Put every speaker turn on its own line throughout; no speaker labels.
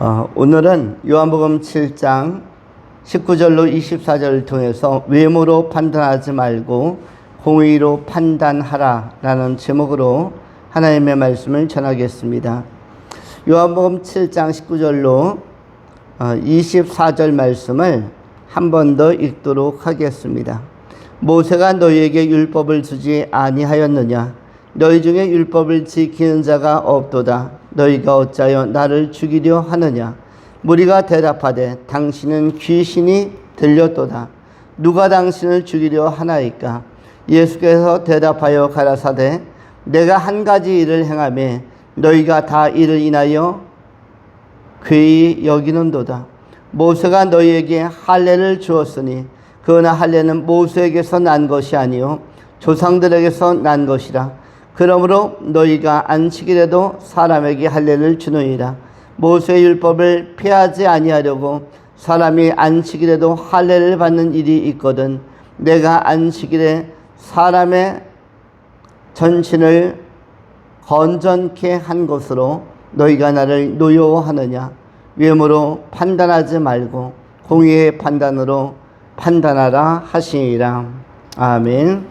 오늘은 요한복음 7장 19절로 24절을 통해서 외모로 판단하지 말고 공의로 판단하라 라는 제목으로 하나님의 말씀을 전하겠습니다. 요한복음 7장 19절로 24절 말씀을 한 번 더 읽도록 하겠습니다. 모세가 너희에게 율법을 주지 아니하였느냐? 너희 중에 율법을 지키는 자가 없도다. 너희가 어찌하여 나를 죽이려 하느냐? 무리가 대답하되 당신은 귀신이 들렸도다. 누가 당신을 죽이려 하나이까? 예수께서 대답하여 가라사대 내가 한 가지 일을 행하매 너희가 다 이를 인하여 괴히 여기는도다. 모세가 너희에게 할례를 주었으니 그러나 할례는 모세에게서 난 것이 아니요 조상들에게서 난 것이라. 그러므로 너희가 안식일에도 사람에게 할례를 주느니라. 모세의 율법을 폐하지 아니하려고 사람이 안식일에도 할례를 받는 일이 있거든 내가 안식일에 사람의 전신을 건전케 한 것으로 너희가 나를 노여워하느냐? 외모로 판단하지 말고 공의의 판단으로 판단하라 하시니라. 아멘.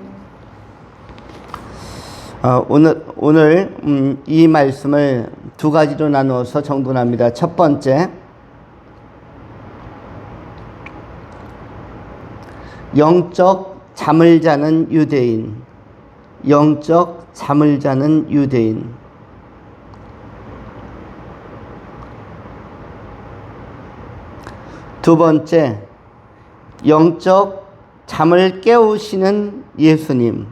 오늘 이 말씀을 두 가지로 나누어서 정돈합니다. 첫 번째, 영적 잠을 자는 유대인. 영적 잠을 자는 유대인. 두 번째, 영적 잠을 깨우시는 예수님.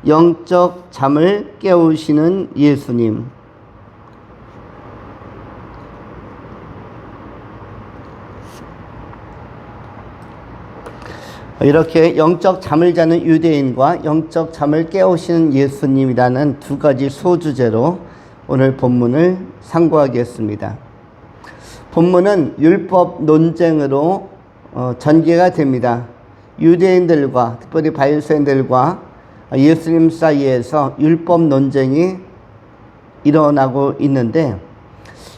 영적 잠을 깨우시는 예수님. 이렇게 영적 잠을 자는 유대인과 영적 잠을 깨우시는 예수님이라는 두 가지 소주제로 오늘 본문을 상고하겠습니다. 본문은 율법 논쟁으로 전개가 됩니다. 유대인들과 특별히 바리새인들과 예수님 사이에서 율법 논쟁이 일어나고 있는데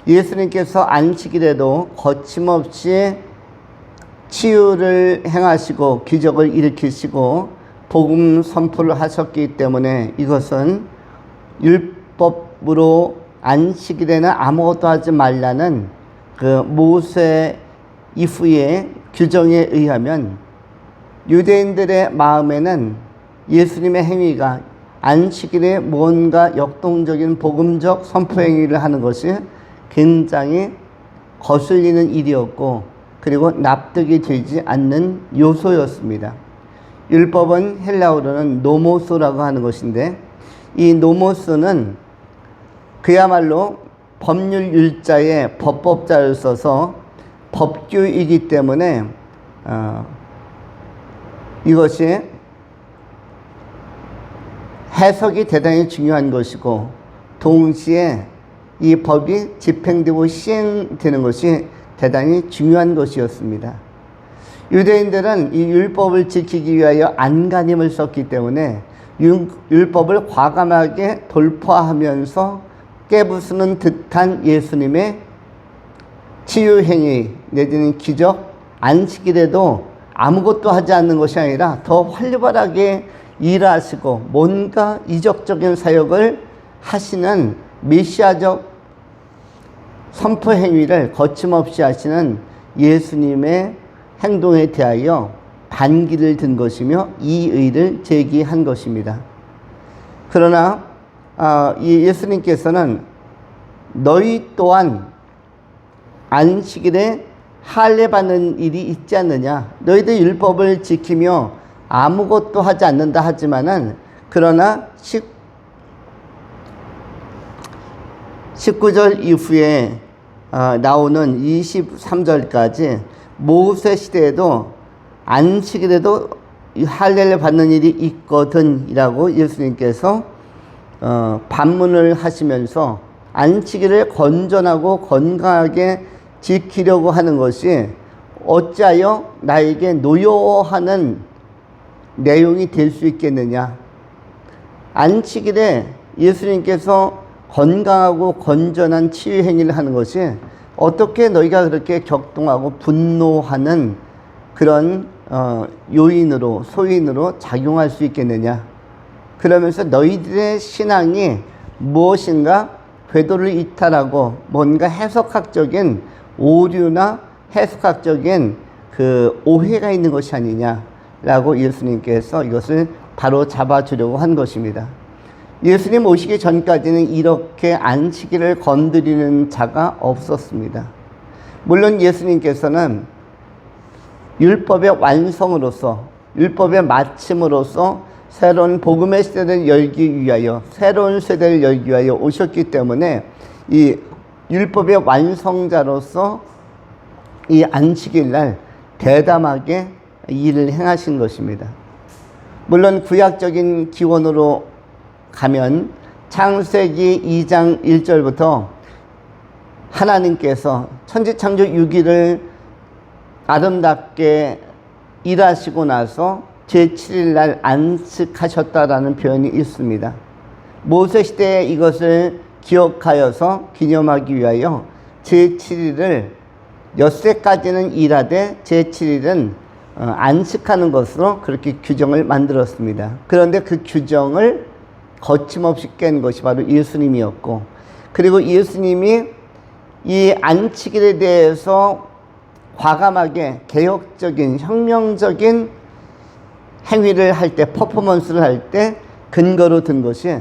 예수님께서 안식일에도 거침없이 치유를 행하시고 기적을 일으키시고 복음 선포를 하셨기 때문에 이것은 율법으로 안식일에는 아무것도 하지 말라는 그 모세 이후의 규정에 의하면 유대인들의 마음에는 예수님의 행위가 안식일에 뭔가 역동적인 복음적 선포 행위를 하는 것이 굉장히 거슬리는 일이었고 그리고 납득이 되지 않는 요소였습니다. 율법은 헬라어로는 노모스라고 하는 것인데 이 노모스는 그야말로 법률 율자에 법법자를 써서 법규이기 때문에 이것이 해석이 대단히 중요한 것이고 동시에 이 법이 집행되고 시행되는 것이 대단히 중요한 것이었습니다. 유대인들은 이 율법을 지키기 위하여 안간힘을 썼기 때문에 율법을 과감하게 돌파하면서 깨부수는 듯한 예수님의 치유행위 내지는 기적, 안식일에도 아무것도 하지 않는 것이 아니라 더 활발하게 일하시고 뭔가 이적적인 사역을 하시는 메시아적 선포 행위를 거침없이 하시는 예수님의 행동에 대하여 반기를 든 것이며 이의를 제기한 것입니다. 그러나 이 예수님께서는 너희 또한 안식일에 할례 받는 일이 있지 않느냐? 너희들 율법을 지키며 아무것도 하지 않는다 하지만은 그러나 19절 이후에 나오는 23절까지 모세 시대에도 안식일에도 할례를 받는 일이 있거든 이라고 예수님께서 반문을 하시면서 안식일을 건전하고 건강하게 지키려고 하는 것이 어찌하여 나에게 노여워하는 내용이 될 수 있겠느냐? 안식일에 예수님께서 건강하고 건전한 치유 행위를 하는 것이 어떻게 너희가 그렇게 격동하고 분노하는 그런 요인으로 소인으로 작용할 수 있겠느냐. 그러면서 너희들의 신앙이 무엇인가 궤도를 이탈하고 뭔가 해석학적인 오류나 해석학적인 그 오해가 있는 것이 아니냐라고 예수님께서 이것을 바로 잡아주려고 한 것입니다. 예수님 오시기 전까지는 이렇게 안식일을 건드리는 자가 없었습니다. 물론 예수님께서는 율법의 완성으로서, 율법의 마침으로서 새로운 복음의 시대를 열기 위하여, 새로운 세대를 열기 위하여 오셨기 때문에 이 율법의 완성자로서 이 안식일 날 대담하게 일을 행하신 것입니다. 물론 구약적인 기원으로 가면 창세기 2장 1절부터 하나님께서 천지창조 6일을 아름답게 일하시고 나서 제7일 날 안식하셨다라는 표현이 있습니다. 모세 시대에 이것을 기억하여서 기념하기 위하여 제7일을 엿새까지는 일하되 제7일은 안식하는 것으로 그렇게 규정을 만들었습니다. 그런데 그 규정을 거침없이 깬 것이 바로 예수님이었고, 그리고 예수님이 이 안식일에 대해서 과감하게 개혁적인 혁명적인 행위를 할 때, 퍼포먼스를 할 때 근거로 든 것이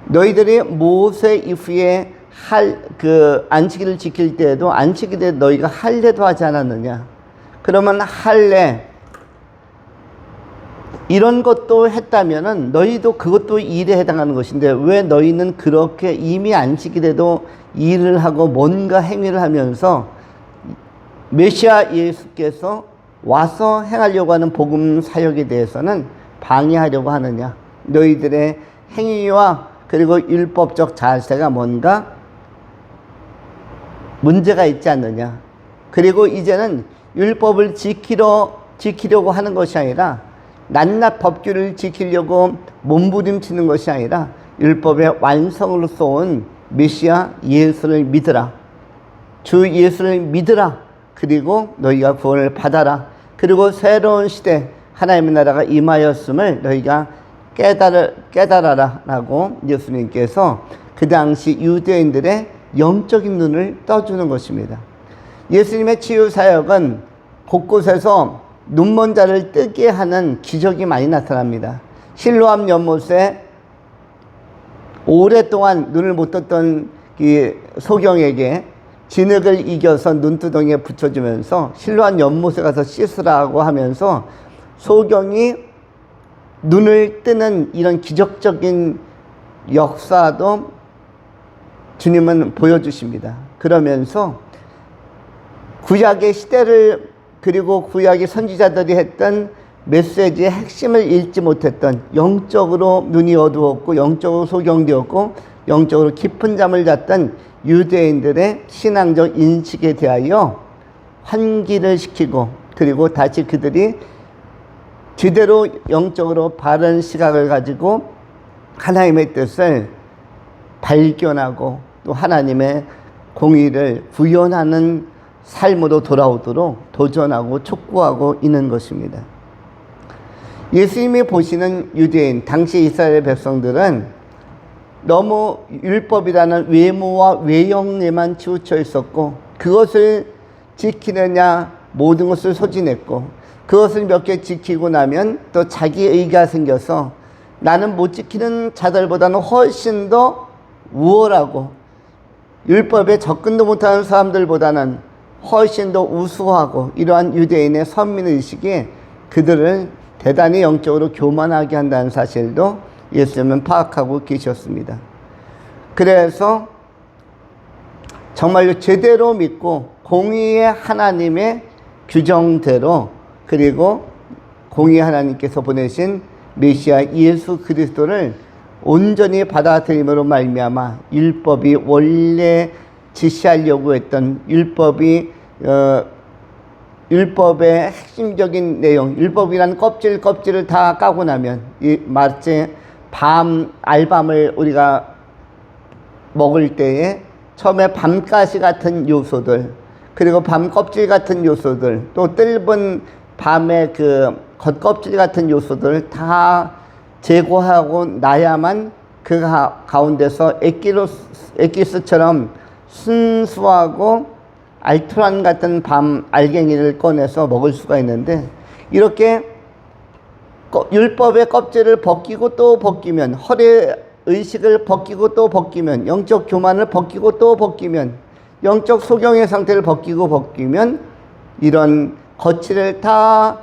너희들이 모세 이후에 그 안식일을 지킬 때에도 안식일에 너희가 할례도 하지 않았느냐. 그러면 할례 이런 것도 했다면은 너희도 그것도 일에 해당하는 것인데 왜 너희는 그렇게 이미 안식일에도 일을 하고 뭔가 행위를 하면서 메시아 예수께서 와서 행하려고 하는 복음 사역에 대해서는 방해하려고 하느냐. 너희들의 행위와 그리고 율법적 자세가 뭔가 문제가 있지 않느냐. 그리고 이제는 율법을 지키려고 하는 것이 아니라 낱낱 법규를 지키려고 몸부림치는 것이 아니라 율법의 완성으로서 온 메시아 예수를 믿으라. 주 예수를 믿으라. 그리고 너희가 구원을 받아라. 그리고 새로운 시대 하나님의 나라가 임하였음을 너희가 깨달아라 라고 예수님께서 그 당시 유대인들의 영적인 눈을 떠주는 것입니다. 예수님의 치유사역은 곳곳에서 눈먼 자를 뜨게 하는 기적이 많이 나타납니다. 실로암 연못에 오랫동안 눈을 못 떴던 이 소경에게 진흙을 이겨서 눈두덩이에 붙여주면서 실로암 연못에 가서 씻으라고 하면서 소경이 눈을 뜨는 이런 기적적인 역사도 주님은 보여주십니다. 그러면서 구약의 시대를 그리고 구약의 선지자들이 했던 메시지의 핵심을 읽지 못했던, 영적으로 눈이 어두웠고 영적으로 소경되었고 영적으로 깊은 잠을 잤던 유대인들의 신앙적 인식에 대하여 환기를 시키고, 그리고 다시 그들이 제대로 영적으로 바른 시각을 가지고 하나님의 뜻을 발견하고 또 하나님의 공의를 구현하는 삶으로 돌아오도록 도전하고 촉구하고 있는 것입니다. 예수님이 보시는 유대인, 당시 이스라엘 백성들은 너무 율법이라는 외모와 외형에만 치우쳐 있었고 그것을 지키느냐 모든 것을 소진했고, 그것을 몇 개 지키고 나면 또 자기 의가 생겨서 나는 못 지키는 자들보다는 훨씬 더 우월하고 율법에 접근도 못하는 사람들보다는 훨씬 더 우수하고, 이러한 유대인의 선민의식이 그들을 대단히 영적으로 교만하게 한다는 사실도 예수님은 파악하고 계셨습니다. 그래서 정말로 제대로 믿고 공의의 하나님의 규정대로, 그리고 공의의 하나님께서 보내신 메시아 예수 그리스도를 온전히 받아들임으로 말미암아 율법이 원래 지시하려고 했던 율법의 핵심적인 내용, 율법이라는 껍질을 다 까고 나면 마치 알밤을 우리가 먹을 때에 처음에 밤가시 같은 요소들, 그리고 밤 껍질 같은 요소들, 또 뜰은 밤의 그 겉껍질 같은 요소들을 다 제거하고 나야만 그 가운데서 엑기스처럼 순수하고 알토란 같은 밤 알갱이를 꺼내서 먹을 수가 있는데, 이렇게 율법의 껍질을 벗기고 또 벗기면, 허례 의식을 벗기고 또 벗기면, 영적 교만을 벗기고 또 벗기면, 영적 소경의 상태를 벗기고 벗기면, 이런 거칠을 다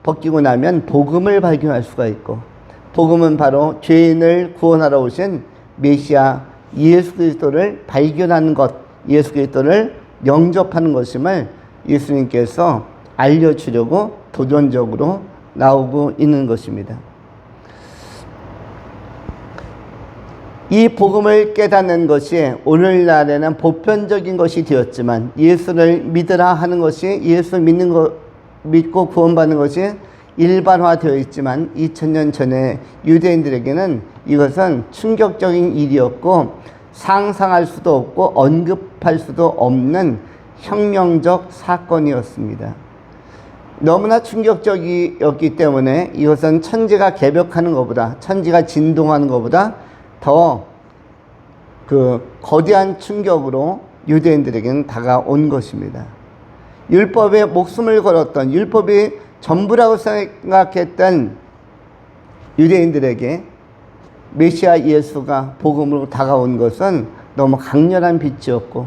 벗기고 나면 복음을 발견할 수가 있고, 복음은 바로 죄인을 구원하러 오신 메시아 예수 그리스도를 발견하는 것, 예수 그리스도를 영접하는 것임을 예수님께서 알려주려고 도전적으로 나오고 있는 것입니다. 이 복음을 깨닫는 것이 오늘날에는 보편적인 것이 되었지만, 예수를 믿으라 하는 것이, 예수 믿는 것, 믿고 구원받는 것이 일반화되어 있지만, 2000년 전에 유대인들에게는 이것은 충격적인 일이었고, 상상할 수도 없고 언급할 수도 없는 혁명적 사건이었습니다. 너무나 충격적이었기 때문에 이것은 천지가 개벽하는 것보다, 천지가 진동하는 것보다 더 그 거대한 충격으로 유대인들에게는 다가온 것입니다. 율법에 목숨을 걸었던, 율법이 전부라고 생각했던 유대인들에게 메시아 예수가 복음으로 다가온 것은 너무 강렬한 빛이었고,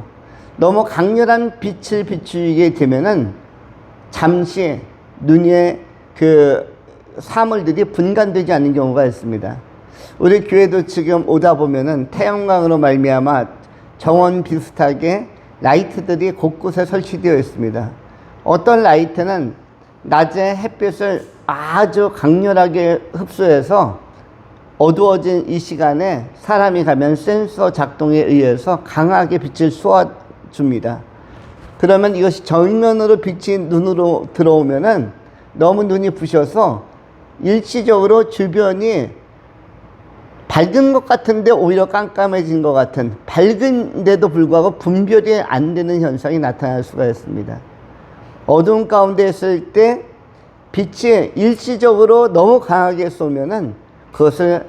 너무 강렬한 빛을 비추게 되면은 잠시 눈에 그 사물들이 분간되지 않는 경우가 있습니다. 우리 교회도 지금 오다 보면은 태양광으로 말미암아 정원 비슷하게 라이트들이 곳곳에 설치되어 있습니다. 어떤 라이트는 낮에 햇빛을 아주 강렬하게 흡수해서 어두워진 이 시간에 사람이 가면 센서 작동에 의해서 강하게 빛을 쏘아줍니다. 그러면 이것이 정면으로 빛이 눈으로 들어오면은 너무 눈이 부셔서 일시적으로 주변이 밝은 것 같은데 오히려 깜깜해진 것 같은, 밝은데도 불구하고 분별이 안 되는 현상이 나타날 수가 있습니다. 어두운 가운데 있을 때 빛이 일시적으로 너무 강하게 쏘면은 그것을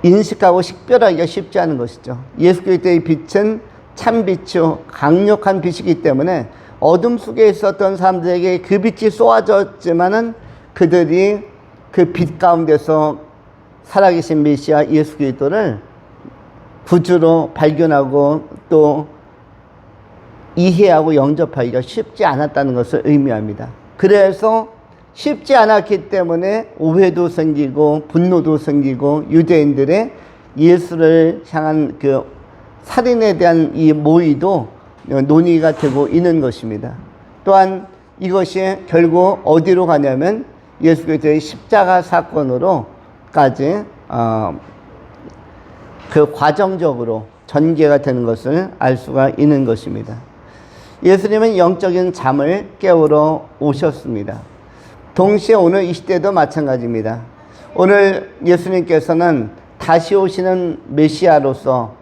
인식하고 식별하기가 쉽지 않은 것이죠. 예수 그리스도의 빛은 참빛이요 강력한 빛이기 때문에 어둠 속에 있었던 사람들에게 그 빛이 쏘아졌지만은 그들이 그 빛 가운데서 살아계신 메시아 예수 그리스도를 구주로 발견하고 또 이해하고 영접하기가 쉽지 않았다는 것을 의미합니다. 그래서 쉽지 않았기 때문에 오해도 생기고 분노도 생기고 유대인들의 예수를 향한 그 살인에 대한 이 모의도 논의가 되고 있는 것입니다. 또한 이것이 결국 어디로 가냐면 예수 그리스도의 십자가 사건으로까지 그 과정적으로 전개가 되는 것을 알 수가 있는 것입니다. 예수님은 영적인 잠을 깨우러 오셨습니다. 동시에 오늘 이 시대도 마찬가지입니다. 오늘 예수님께서는 다시 오시는 메시아로서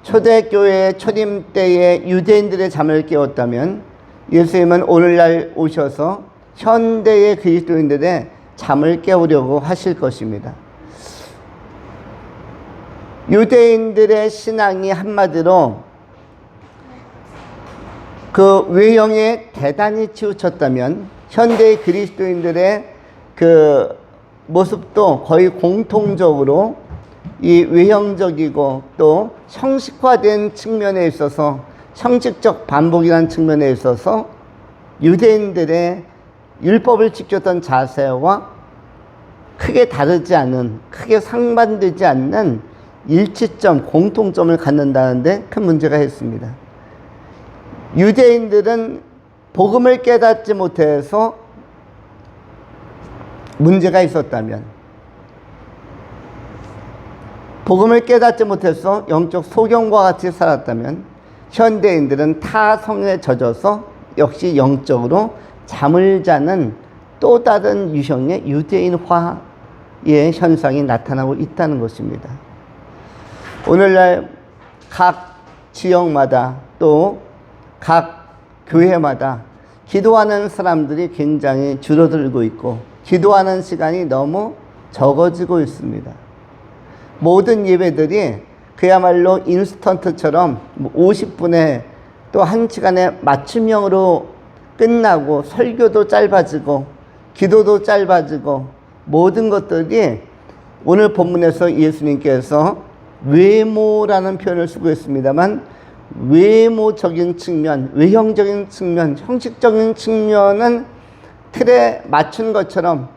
초대교회 초림 때의 유대인들의 잠을 깨웠다면, 예수님은 오늘날 오셔서 현대의 그리스도인들의 잠을 깨우려고 하실 것입니다. 유대인들의 신앙이 한마디로 그 외형에 대단히 치우쳤다면, 현대의 그리스도인들의 그 모습도 거의 공통적으로 이 외형적이고 또 형식화된 측면에 있어서, 형식적 반복이라는 측면에 있어서 유대인들의 율법을 지켰던 자세와 크게 다르지 않은, 크게 상반되지 않는 일치점, 공통점을 갖는다는데 큰 문제가 있습니다. 유대인들은 복음을 깨닫지 못해서 문제가 있었다면, 복음을 깨닫지 못해서 영적 소경과 같이 살았다면, 현대인들은 타성에 젖어서 역시 영적으로 잠을 자는 또 다른 유형의 유대인화의 현상이 나타나고 있다는 것입니다. 오늘날 각 지역마다 또 각 교회마다 기도하는 사람들이 굉장히 줄어들고 있고 기도하는 시간이 너무 적어지고 있습니다. 모든 예배들이 그야말로 인스턴트처럼 50분에 또 1시간에 맞춤형으로 끝나고 설교도 짧아지고 기도도 짧아지고 모든 것들이 오늘 본문에서 예수님께서 외모라는 표현을 쓰고 있습니다만 외모적인 측면, 외형적인 측면, 형식적인 측면은 틀에 맞춘 것처럼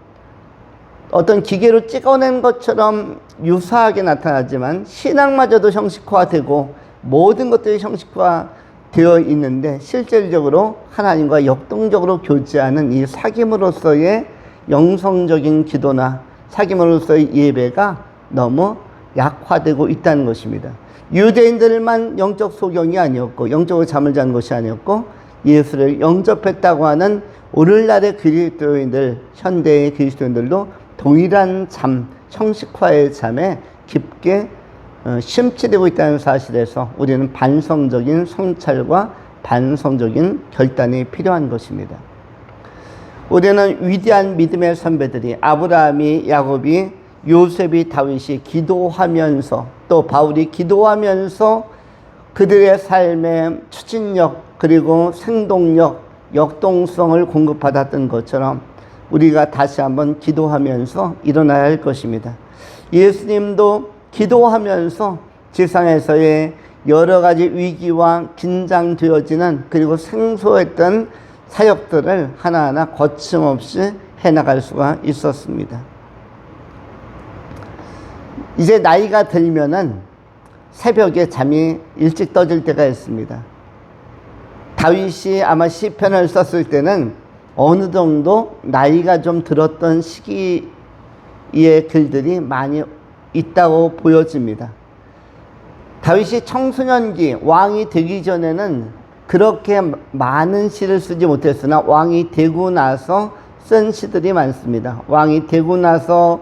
어떤 기계로 찍어낸 것처럼 유사하게 나타나지만 신앙마저도 형식화되고 모든 것들이 형식화되어 있는데 실질적으로 하나님과 역동적으로 교제하는 이 사귐으로서의 영성적인 기도나 사귐으로서의 예배가 너무 약화되고 있다는 것입니다. 유대인들만 영적 소경이 아니었고 영적으로 잠을 잔 것이 아니었고 예수를 영접했다고 하는 오늘날의 그리스도인들, 현대의 그리스도인들도 동일한 잠, 형식화의 잠에 깊게 심취되고 있다는 사실에서 우리는 반성적인 성찰과 반성적인 결단이 필요한 것입니다. 우리는 위대한 믿음의 선배들이 아브라함이, 야곱이, 요셉이, 다윗이 기도하면서 또 바울이 기도하면서 그들의 삶의 추진력 그리고 생동력, 역동성을 공급받았던 것처럼 우리가 다시 한번 기도하면서 일어나야 할 것입니다. 예수님도 기도하면서 지상에서의 여러 가지 위기와 긴장되어지는 그리고 생소했던 사역들을 하나하나 거침없이 해나갈 수가 있었습니다. 이제 나이가 들면은 새벽에 잠이 일찍 떠질 때가 있습니다. 다윗이 아마 시편을 썼을 때는 어느 정도 나이가 좀 들었던 시기의 글들이 많이 있다고 보여집니다. 다윗이 청소년기 왕이 되기 전에는 그렇게 많은 시를 쓰지 못했으나 왕이 되고 나서 쓴 시들이 많습니다. 왕이 되고 나서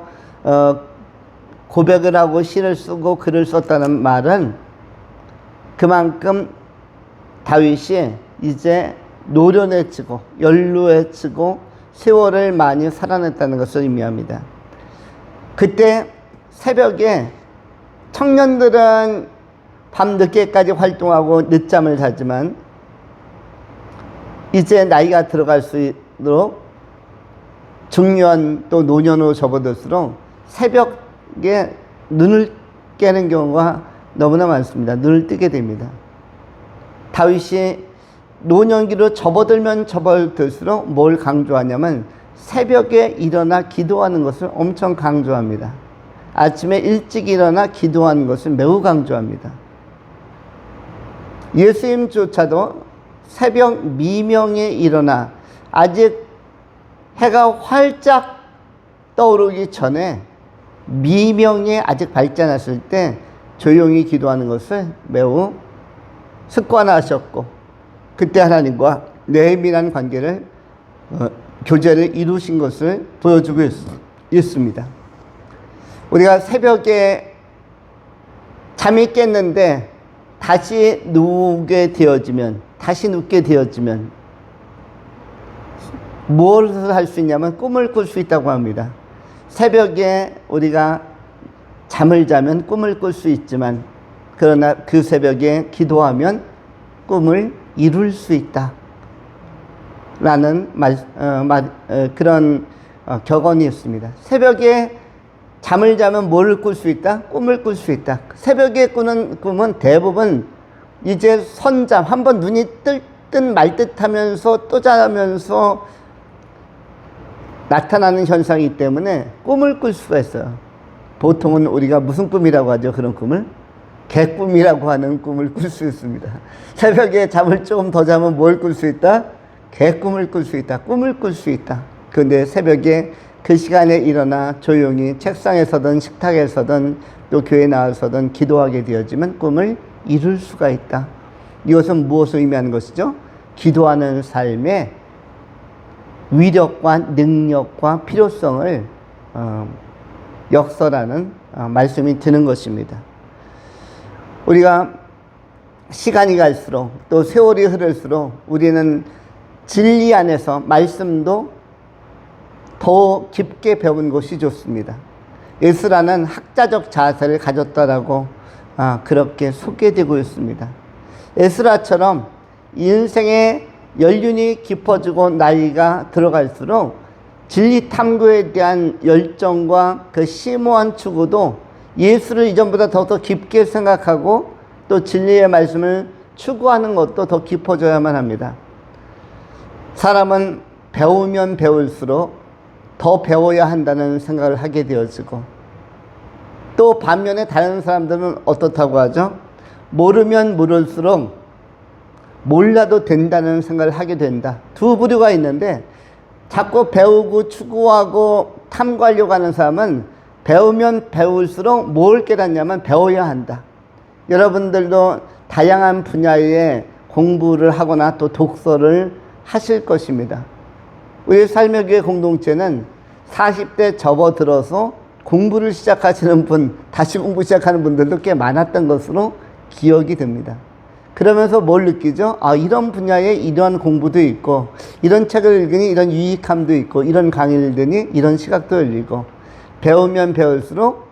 고백을 하고 시를 쓰고 글을 썼다는 말은 그만큼 다윗이 이제 노련해지고 연로해지고 세월을 많이 살아냈다는 것을 의미합니다. 그때 새벽에 청년들은 밤 늦게까지 활동하고 늦잠을 자지만 이제 나이가 들어갈수록 중년 또 노년으로 접어들수록 새벽에 눈을 깨는 경우가 너무나 많습니다. 눈을 뜨게 됩니다. 다윗이 노년기로 접어들면 접어들수록 뭘 강조하냐면 새벽에 일어나 기도하는 것을 엄청 강조합니다. 아침에 일찍 일어나 기도하는 것을 매우 강조합니다. 예수님조차도 새벽 미명에 일어나 아직 해가 활짝 떠오르기 전에 미명이 아직 밝지 않았을 때 조용히 기도하는 것을 매우 습관화하셨고 그때 하나님과 내밀한 관계를 교제를 이루신 것을 보여주고 있습니다. 우리가 새벽에 잠이 깼는데 다시 눕게 되어지면 무엇을 할 수 있냐면 꿈을 꿀 수 있다고 합니다. 새벽에 우리가 잠을 자면 꿈을 꿀 수 있지만 그러나 그 새벽에 기도하면 꿈을 이룰 수 있다 라는 그런 격언이 있습니다. 새벽에 잠을 자면 뭐를 꿀 수 있다? 꿈을 꿀 수 있다. 새벽에 꾸는 꿈은 대부분 이제 선잠, 한번 눈이 뜰 듯 말 듯 하면서 또 자면서 나타나는 현상이기 때문에 꿈을 꿀 수가 있어요. 보통은 우리가 무슨 꿈이라고 하죠? 그런 꿈을? 개꿈이라고 하는 꿈을 꿀 수 있습니다. 새벽에 잠을 조금 더 자면 뭘 꿀 수 있다? 개꿈을 꿀 수 있다. 꿈을 꿀 수 있다. 그런데 새벽에 그 시간에 일어나 조용히 책상에서든 식탁에서든 또 교회에 나와서든 기도하게 되어지면 꿈을 이룰 수가 있다. 이것은 무엇을 의미하는 것이죠? 기도하는 삶의 위력과 능력과 필요성을 역설하는 말씀이 드는 것입니다. 우리가 시간이 갈수록 또 세월이 흐를수록 우리는 진리 안에서 말씀도 더 깊게 배운 것이 좋습니다. 에스라는 학자적 자세를 가졌다라고 그렇게 소개되고 있습니다. 에스라처럼 인생의 연륜이 깊어지고 나이가 들어갈수록 진리 탐구에 대한 열정과 그 심오한 추구도 예수를 이전보다 더욱더 깊게 생각하고 또 진리의 말씀을 추구하는 것도 더 깊어져야만 합니다. 사람은 배우면 배울수록 더 배워야 한다는 생각을 하게 되어지고, 또 반면에 다른 사람들은 어떻다고 하죠? 모르면 모를수록 몰라도 된다는 생각을 하게 된다. 두 부류가 있는데, 자꾸 배우고 추구하고 탐구하려고 하는 사람은 배우면 배울수록 뭘 깨닫냐면 배워야 한다. 여러분들도 다양한 분야의 공부를 하거나 또 독서를 하실 것입니다. 우리 삶의 교회 공동체는 40대 접어들어서 공부를 시작하시는 분, 다시 공부 시작하는 분들도 꽤 많았던 것으로 기억이 됩니다. 그러면서 뭘 느끼죠? 이런 분야에 이러한 공부도 있고, 이런 책을 읽으니 이런 유익함도 있고, 이런 강의를 듣니 이런 시각도 열리고, 배우면 배울수록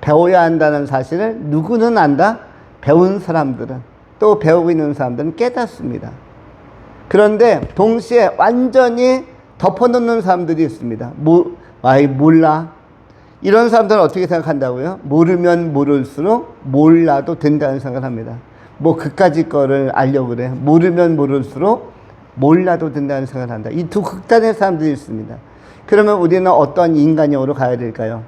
배워야 한다는 사실을 누구는 안다? 배운 사람들은, 또 배우고 있는 사람들은 깨닫습니다. 그런데 동시에 완전히 덮어놓는 사람들이 있습니다. 몰라. 이런 사람들은 어떻게 생각한다고요? 모르면 모를수록 몰라도 된다는 생각을 합니다. 그까짓 거를 알려고 그래. 모르면 모를수록 몰라도 된다는 생각을 한다. 이 두 극단의 사람들이 있습니다. 그러면 우리는 어떤 인간형으로 가야 될까요?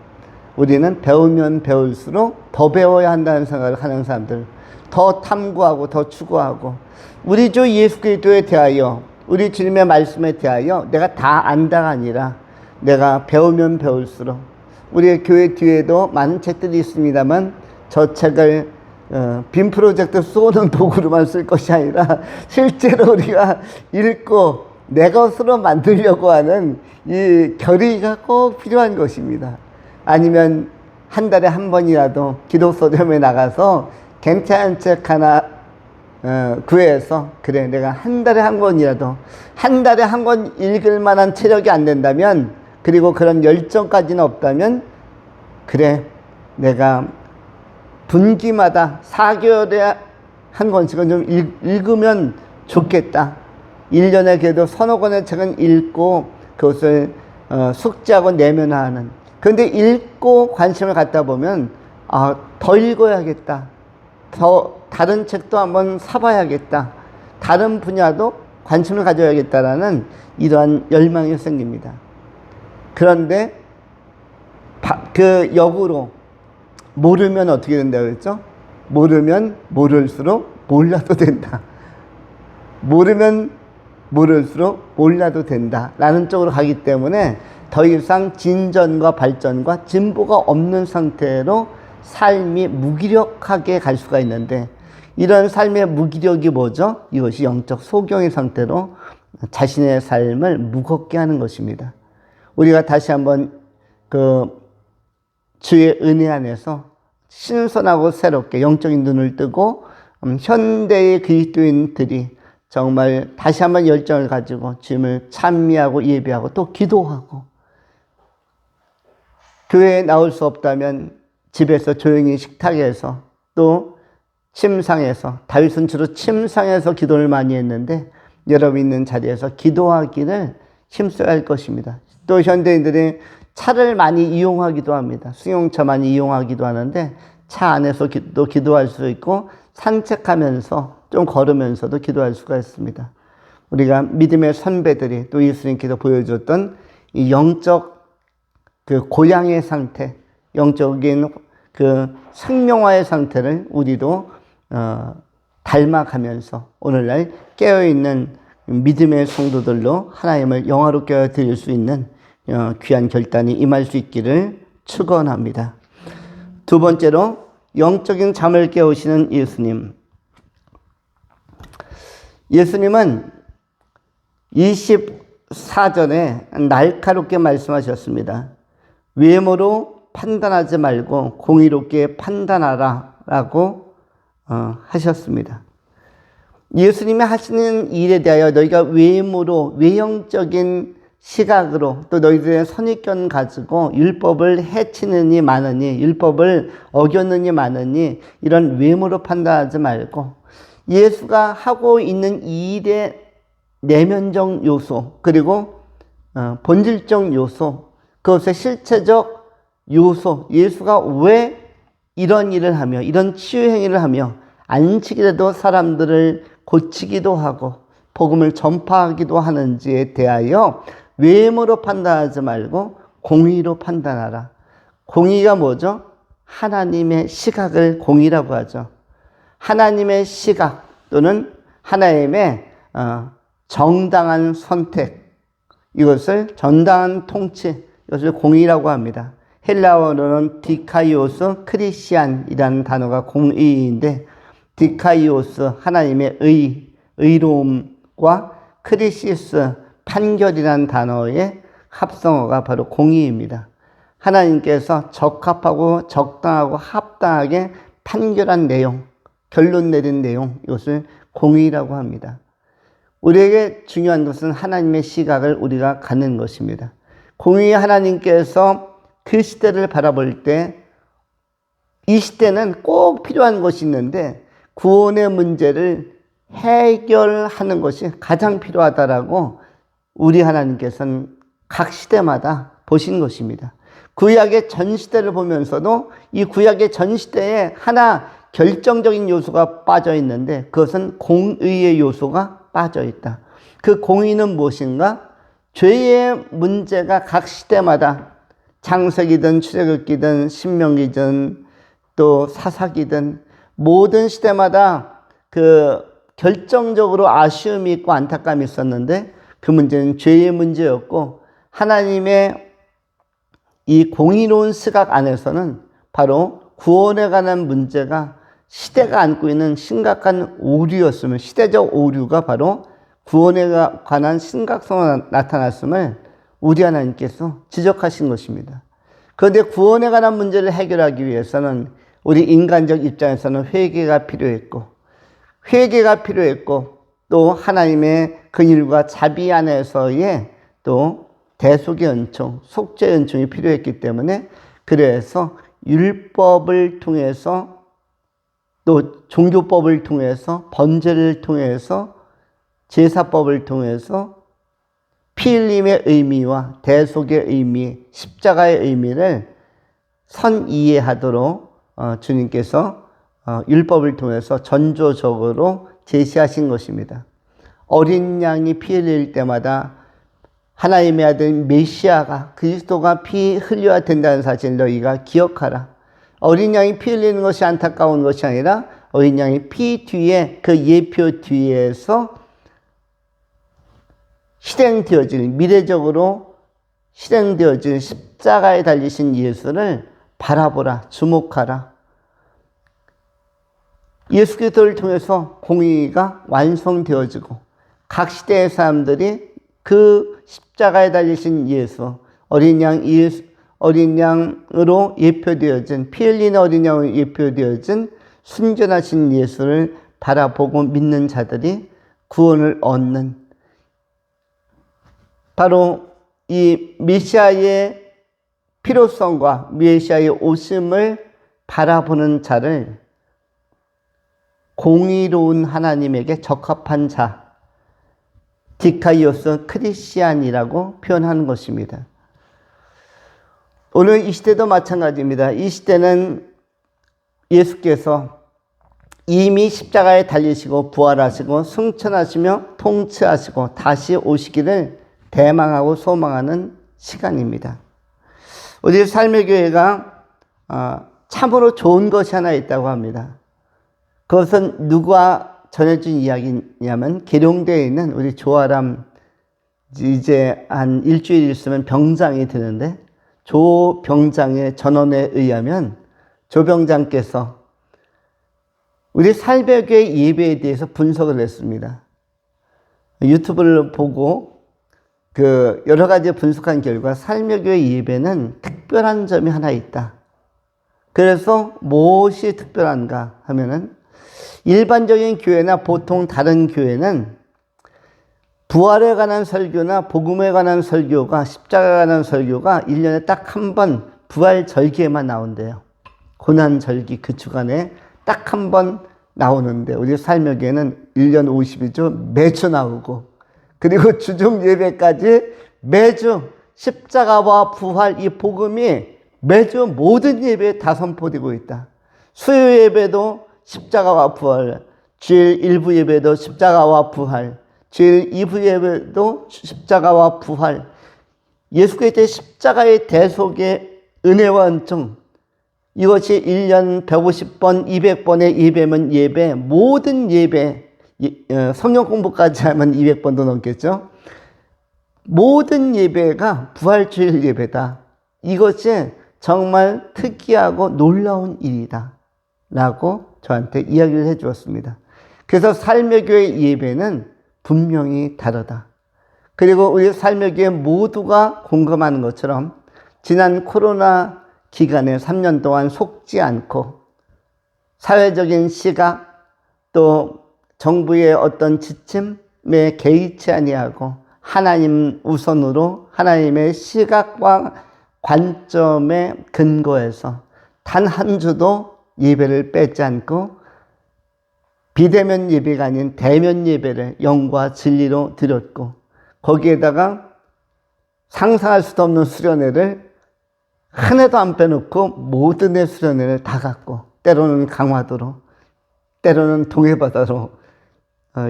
우리는 배우면 배울수록 더 배워야 한다는 생각을 하는 사람들, 더 탐구하고 더 추구하고, 우리 주 예수 그리스도에 대하여, 우리 주님의 말씀에 대하여 내가 다 안다가 아니라 내가 배우면 배울수록, 우리 교회 뒤에도 많은 책들이 있습니다만 저 책을 빔 프로젝트 쏘는 도구로만 쓸 것이 아니라 실제로 우리가 읽고 내 것으로 만들려고 하는 이 결의가 꼭 필요한 것입니다. 아니면 한 달에 한 번이라도 기독 서점에 나가서 괜찮은 책 하나 구해서, 그래 내가 한 달에 한 권이라도, 한 달에 한 권 읽을 만한 체력이 안 된다면, 그리고 그런 열정까지는 없다면, 그래 내가 분기마다 4개월에 한 권씩은 좀 읽으면 좋겠다. 1년에 그래도 서너 권의 책은 읽고 그것을 숙지하고 내면화하는. 그런데 읽고 관심을 갖다 보면 더 읽어야겠다. 더 다른 책도 한번 사봐야겠다. 다른 분야도 관심을 가져야겠다라는 이러한 열망이 생깁니다. 그런데 그 역으로 모르면 어떻게 된다고 했죠? 모르면 모를수록 몰라도 된다. 모르면 모를수록 몰라도 된다 라는 쪽으로 가기 때문에 더 이상 진전과 발전과 진보가 없는 상태로 삶이 무기력하게 갈 수가 있는데, 이런 삶의 무기력이 뭐죠? 이것이 영적 소경의 상태로 자신의 삶을 무겁게 하는 것입니다. 우리가 다시 한번 주의 은혜 안에서 신선하고 새롭게 영적인 눈을 뜨고 현대의 그리스도인들이 정말 다시 한번 열정을 가지고 주님을 찬미하고 예배하고 또 기도하고, 교회에 나올 수 없다면 집에서 조용히 식탁에서 또 침상에서, 다윗은 주로 침상에서 기도를 많이 했는데 여러분 있는 자리에서 기도하기를 힘써야 할 것입니다. 또 현대인들이 차를 많이 이용하기도 합니다. 승용차 많이 이용하기도 하는데 차 안에서 또 기도할 수 있고, 산책하면서 좀 걸으면서도 기도할 수가 있습니다. 우리가 믿음의 선배들이 또 예수님께서 보여줬던 이 영적 고향의 상태, 영적인 생명화의 상태를 우리도 닮아가면서 오늘날 깨어있는 믿음의 성도들로 하나님을 영화롭게 드릴 수 있는 귀한 결단이 임할 수 있기를 축원합니다. 두 번째로 영적인 잠을 깨우시는 예수님. 예수님은 24절에 날카롭게 말씀하셨습니다. 외모로 판단하지 말고 공의롭게 판단하라 라고 하셨습니다. 예수님이 하시는 일에 대하여 너희가 외모로, 외형적인 시각으로 또 너희들의 선입견 가지고 율법을 해치느니 많으니, 율법을 어겼느니 많으니, 이런 외모로 판단하지 말고 예수가 하고 있는 이 일의 내면적 요소, 그리고 본질적 요소, 그것의 실체적 요소, 예수가 왜 이런 일을 하며 이런 치유 행위를 하며 안식일에도 사람들을 고치기도 하고 복음을 전파하기도 하는지에 대하여 외모로 판단하지 말고 공의로 판단하라. 공의가 뭐죠? 하나님의 시각을 공의라고 하죠. 하나님의 시각 또는 하나님의 정당한 선택, 이것을 정당한 통치, 이것을 공의라고 합니다. 헬라어로는 디카이오스 크리시안이라는 단어가 공의인데, 디카이오스 하나님의 의로움과 크리시스 판결이라는 단어의 합성어가 바로 공의입니다. 하나님께서 적합하고 적당하고 합당하게 판결한 내용, 결론 내린 내용, 이것을 공의라고 합니다. 우리에게 중요한 것은 하나님의 시각을 우리가 갖는 것입니다. 공의의 하나님께서 그 시대를 바라볼 때 이 시대는 꼭 필요한 것이 있는데 구원의 문제를 해결하는 것이 가장 필요하다라고 우리 하나님께서는 각 시대마다 보신 것입니다. 구약의 전 시대를 보면서도 이 구약의 전 시대에 하나 결정적인 요소가 빠져 있는데 그것은 공의의 요소가 빠져 있다. 그 공의는 무엇인가? 죄의 문제가 각 시대마다 창세기든 출애굽기든 신명기든 또 사사기든 모든 시대마다 그 결정적으로 아쉬움이 있고 안타까움이 있었는데 그 문제는 죄의 문제였고, 하나님의 이 공의로운 시각 안에서는 바로 구원에 관한 문제가 시대가 안고 있는 심각한 오류였으면, 시대적 오류가 바로 구원에 관한 심각성으로 나타났음을 우리 하나님께서 지적하신 것입니다. 그런데 구원에 관한 문제를 해결하기 위해서는 우리 인간적 입장에서는 회개가 필요했고 또 하나님의 긍휼과 자비 안에서의 또 대속의 은총, 속죄의 은총이 필요했기 때문에, 그래서 율법을 통해서 또 종교법을 통해서 번제를 통해서 제사법을 통해서 피 흘림의 의미와 대속의 의미, 십자가의 의미를 선이해하도록 주님께서 율법을 통해서 전조적으로 제시하신 것입니다. 어린 양이 피 흘릴 때마다 하나님의 아들 메시아가, 그리스도가 피 흘려야 된다는 사실을 너희가 기억하라. 어린 양이 피 흘리는 것이 안타까운 것이 아니라 어린 양이 피 뒤에, 그 예표 뒤에서 실행되어질, 미래적으로 실행되어질 십자가에 달리신 예수를 바라보라, 주목하라. 예수 그리스도를 통해서 공의가 완성되어지고 각 시대의 사람들이 그 십자가에 달리신 예수, 어린 양으로 예표되어진, 피 흘리는 어린 양으로 예표되어진 순전하신 예수를 바라보고 믿는 자들이 구원을 얻는, 바로 이 메시아의 필요성과 메시아의 오심을 바라보는 자를 공의로운 하나님에게 적합한 자, 디카이오스 크리스찬이라고 표현하는 것입니다. 오늘 이 시대도 마찬가지입니다. 이 시대는 예수께서 이미 십자가에 달리시고 부활하시고 승천하시며 통치하시고 다시 오시기를 대망하고 소망하는 시간입니다. 우리 삶의 교회가 참으로 좋은 것이 하나 있다고 합니다. 그것은 누가 전해준 이야기냐면, 계룡대에 있는 우리 조아람, 이제 한 일주일 있으면 병장이 되는데, 조 병장의 전언에 의하면 조 병장께서 우리 살배교회 예배에 대해서 분석을 했습니다. 유튜브를 보고 그 여러 가지 분석한 결과 살배교회 예배는 특별한 점이 하나 있다. 그래서 무엇이 특별한가 하면은 일반적인 교회나 보통 다른 교회는 부활에 관한 설교나 복음에 관한 설교가, 십자가에 관한 설교가 1년에 딱 한 번 부활 절기에만 나온대요. 고난 절기 그 주간에 딱 한 번 나오는데, 우리 삶여기에는 1년 50이죠. 매주 나오고, 그리고 주중 예배까지 매주 십자가와 부활 이 복음이 매주 모든 예배에 다 선포되고 있다. 수요 예배도 십자가와 부활, 주일 일부 예배도 십자가와 부활, 주일 2부 예배도 십자가와 부활. 예수께서 십자가의 대속의 은혜와 은총, 이것이 1년 150번, 200번의 예배면 예배, 모든 예배, 성경 공부까지 하면 200번도 넘겠죠. 모든 예배가 부활주일 예배다. 이것이 정말 특이하고 놀라운 일이다 라고 저한테 이야기를 해 주었습니다. 그래서 삶의 교회 예배는 분명히 다르다. 그리고 우리 삶의 교회 모두가 공감하는 것처럼 지난 코로나 기간에 3년 동안 속지 않고 사회적인 시각 또 정부의 어떤 지침에 개의치 아니하고 하나님 우선으로 하나님의 시각과 관점에 근거해서 단 한 주도 예배를 빼지 않고 비대면 예배가 아닌 대면 예배를 영과 진리로 드렸고, 거기에다가 상상할 수도 없는 수련회를 한 해도 안 빼놓고 모든 해 수련회를 다 갔고, 때로는 강화도로, 때로는 동해바다로,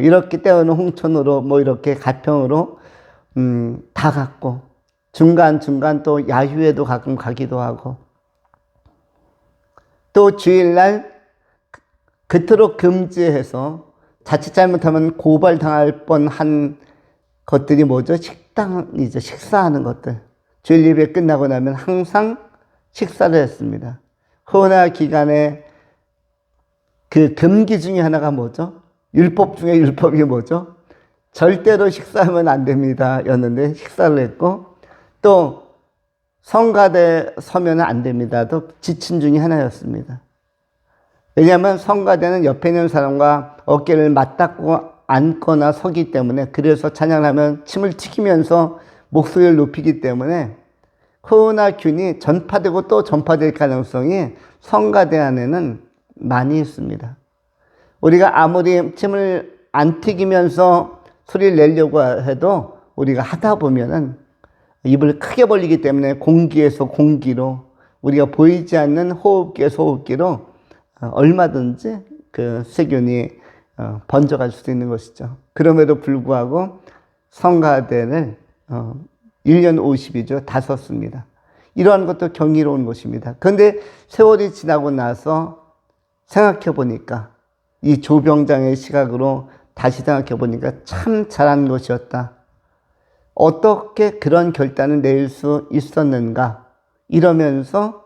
이렇게 때로는 홍천으로, 뭐 이렇게 가평으로 다 갔고, 중간중간 또 야유회도 가끔 가기도 하고, 또 주일날 그토록 금지해서 자칫 잘못하면 고발당할 뻔한 것들이 뭐죠? 식당이죠. 식사하는 것들. 주일 예배 끝나고 나면 항상 식사를 했습니다. 코로나 기간에 그 금기 중에 하나가 뭐죠? 율법 중에 율법이 뭐죠? 절대로 식사하면 안 됩니다 였는데 식사를 했고, 또 성가대 서면 안 됩니다도 지침 중에 하나였습니다. 왜냐하면 성가대는 옆에 있는 사람과 어깨를 맞닿고 앉거나 서기 때문에, 그래서 찬양하면 침을 튀기면서 목소리를 높이기 때문에 코로나균이 전파되고 또 전파될 가능성이 성가대 안에는 많이 있습니다. 우리가 아무리 침을 안 튀기면서 소리를 내려고 해도 우리가 하다 보면은 입을 크게 벌리기 때문에 공기에서 공기로, 우리가 보이지 않는 호흡기에서 호흡기로 얼마든지 그 세균이 번져갈 수도 있는 것이죠. 그럼에도 불구하고 성가대를 1년 50이죠. 다 썼습니다. 이러한 것도 경이로운 것입니다. 그런데 세월이 지나고 나서 생각해 보니까, 이 조병장의 시각으로 다시 생각해 보니까 참 잘한 것이었다. 어떻게 그런 결단을 내릴 수 있었는가? 이러면서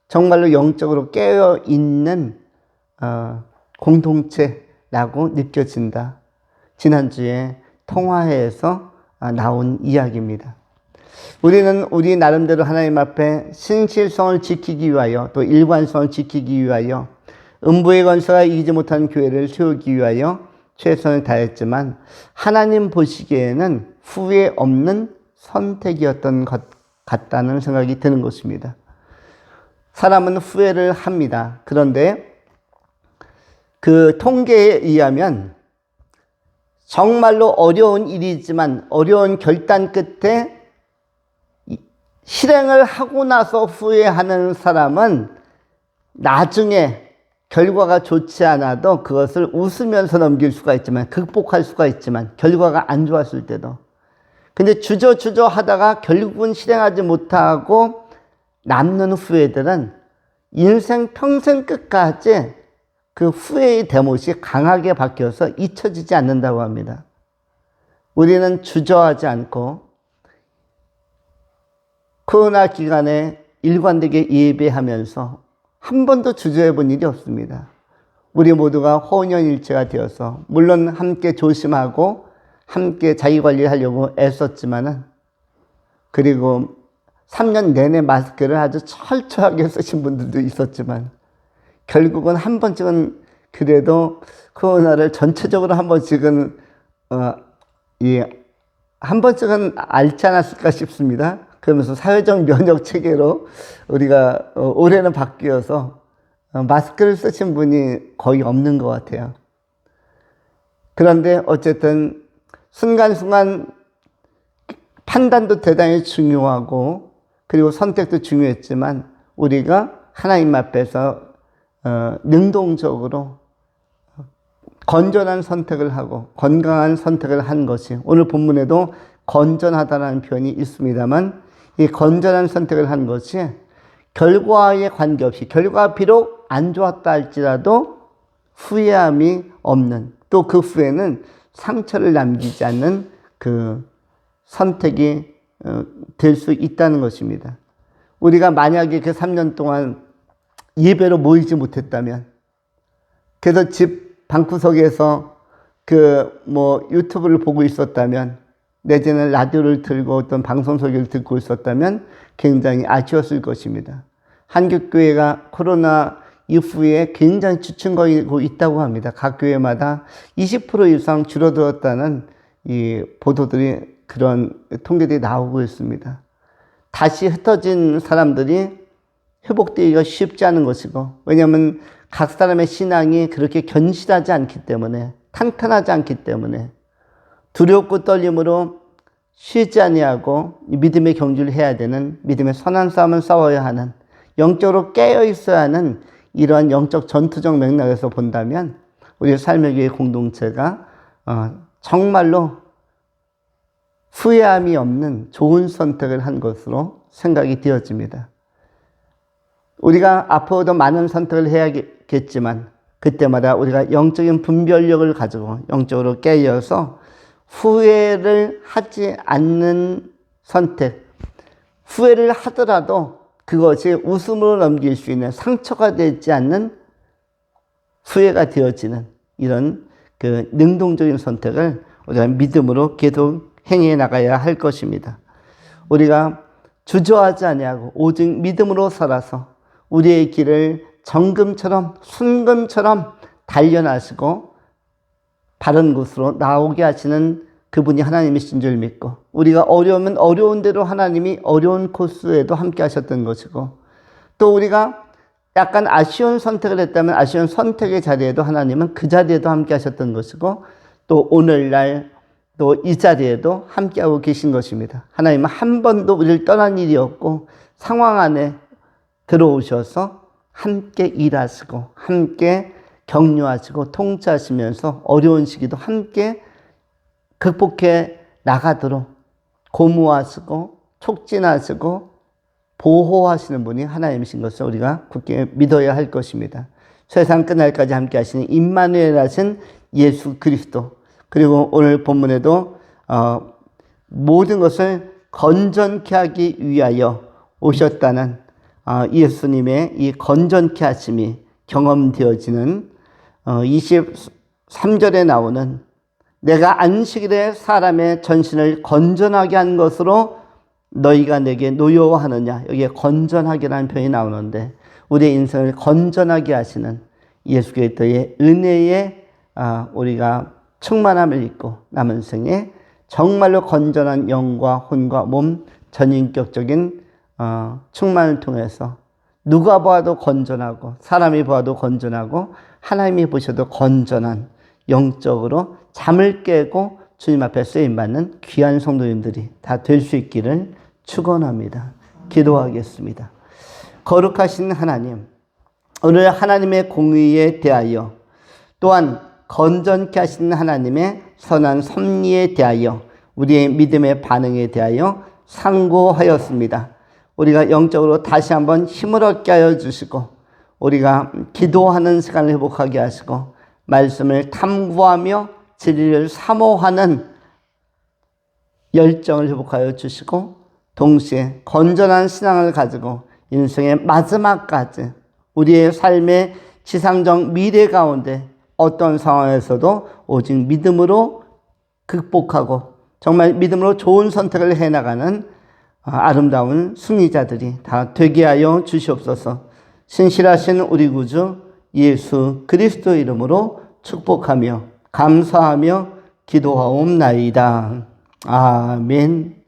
정말로 영적으로 깨어있는 공동체라고 느껴진다. 지난주에 통화회에서 나온 이야기입니다. 우리는 우리 나름대로 하나님 앞에 신실성을 지키기 위하여, 또 일관성을 지키기 위하여, 음부의 권세가 이기지 못한 교회를 세우기 위하여 최선을 다했지만, 하나님 보시기에는 후회 없는 선택이었던 것 같다는 생각이 드는 것입니다. 사람은 후회를 합니다. 그런데 그 통계에 의하면 정말로 어려운 일이지만 어려운 결단 끝에 실행을 하고 나서 후회하는 사람은 나중에 결과가 좋지 않아도 그것을 웃으면서 넘길 수가 있지만, 극복할 수가 있지만, 결과가 안 좋았을 때도. 근데 주저주저 하다가 결국은 실행하지 못하고 남는 후회들은 인생 평생 끝까지 그 후회의 대못이 강하게 박혀서 잊혀지지 않는다고 합니다. 우리는 주저하지 않고 코로나 기간에 일관되게 예배하면서 한 번도 주저해 본 일이 없습니다. 우리 모두가 혼연일체가 되어서, 물론 함께 조심하고 함께 자기관리하려고 애썼지만은, 그리고 3년 내내 마스크를 아주 철저하게 쓰신 분들도 있었지만, 결국은 한 번쯤은 그래도 코로나를 전체적으로 한 번씩은 한 번씩은 앓지 않았을까 싶습니다. 그러면서 사회적 면역 체계로 우리가 올해는 바뀌어서 마스크를 쓰신 분이 거의 없는 것 같아요. 그런데 어쨌든 순간순간 판단도 대단히 중요하고 그리고 선택도 중요했지만 우리가 하나님 앞에서 능동적으로 건전한 선택을 하고 건강한 선택을 한 것이 오늘 본문에도 건전하다는 표현이 있습니다만 이 건전한 선택을 한 것이 결과에 관계없이 결과가 비록 안 좋았다 할지라도 후회함이 없는 또 그 후에는 상처를 남기지 않는 그 선택이 될 수 있다는 것입니다. 우리가 만약에 그 3년 동안 예배로 모이지 못했다면 그래서 집 방구석에서 유튜브를 보고 있었다면 내지는 라디오를 틀고 어떤 방송 소개를 듣고 있었다면 굉장히 아쉬웠을 것입니다. 한국교회가 코로나 이후에 굉장히 주춤거리고 있다고 합니다. 각 교회마다 20% 이상 줄어들었다는 이 보도들이 그런 통계들이 나오고 있습니다. 다시 흩어진 사람들이 회복되기가 쉽지 않은 것이고 왜냐하면 각 사람의 신앙이 그렇게 견실하지 않기 때문에 탄탄하지 않기 때문에 두렵고 떨림으로 쉬지 아니하고 믿음의 경주를 해야 되는 믿음의 선한 싸움을 싸워야 하는 영적으로 깨어 있어야 하는 이러한 영적 전투적 맥락에서 본다면 우리 삶의 교회 공동체가 정말로 후회함이 없는 좋은 선택을 한 것으로 생각이 되어집니다. 우리가 앞으로도 많은 선택을 해야겠지만 그때마다 우리가 영적인 분별력을 가지고 영적으로 깨어서 후회를 하지 않는 선택, 후회를 하더라도 그것이 웃음으로 넘길 수 있는 상처가 되지 않는 후회가 되어지는 이런 그 능동적인 선택을 우리가 믿음으로 계속 행해 나가야 할 것입니다. 우리가 주저하지 아니하고 오직 믿음으로 살아서 우리의 길을 정금처럼 순금처럼 단련하시고 바른 곳으로 나오게 하시는 그분이 하나님이신 줄 믿고 우리가 어려우면 어려운 대로 하나님이 어려운 코스에도 함께 하셨던 것이고 또 우리가 약간 아쉬운 선택을 했다면 아쉬운 선택의 자리에도 하나님은 그 자리에도 함께 하셨던 것이고 또 오늘날 또 이 자리에도 함께하고 계신 것입니다. 하나님은 한 번도 우리를 떠난 일이 없고 상황 안에 들어오셔서 함께 일하시고 함께 격려하시고 통치하시면서 어려운 시기도 함께 극복해 나가도록 고무하시고 촉진하시고 보호하시는 분이 하나님이신 것을 우리가 굳게 믿어야 할 것입니다. 세상 끝날까지 함께 하시는 임마누엘 하신 예수 그리스도 그리고 오늘 본문에도 모든 것을 건전케 하기 위하여 오셨다는 예수님의 이 건전케 하심이 경험되어지는 23절에 나오는 내가 안식일에 사람의 전신을 건전하게 한 것으로 너희가 내게 노여워하느냐. 여기에 건전하게라는 표현이 나오는데 우리의 인생을 건전하게 하시는 예수 그리스도의 은혜에 우리가 충만함을 입고 남은 생에 정말로 건전한 영과 혼과 몸 전인격적인 충만을 통해서 누가 보아도 건전하고 사람이 보아도 건전하고 하나님이 보셔도 건전한 영적으로 잠을 깨고 주님 앞에 쓰임받는 귀한 성도님들이 다 될 수 있기를 축원합니다. 기도하겠습니다. 거룩하신 하나님, 오늘 하나님의 공의에 대하여 또한 건전케 하시는 하나님의 선한 섭리에 대하여 우리의 믿음의 반응에 대하여 상고하였습니다. 우리가 영적으로 다시 한번 힘을 얻게 하여 주시고 우리가 기도하는 시간을 회복하게 하시고 말씀을 탐구하며 진리를 사모하는 열정을 회복하여 주시고 동시에 건전한 신앙을 가지고 인생의 마지막까지 우리의 삶의 지상적 미래 가운데 어떤 상황에서도 오직 믿음으로 극복하고 정말 믿음으로 좋은 선택을 해나가는 아름다운 승리자들이 다 되게 하여 주시옵소서. 신실하신 우리 구주 예수 그리스도 이름으로 축복하며 감사하며 기도하옵나이다. 아멘.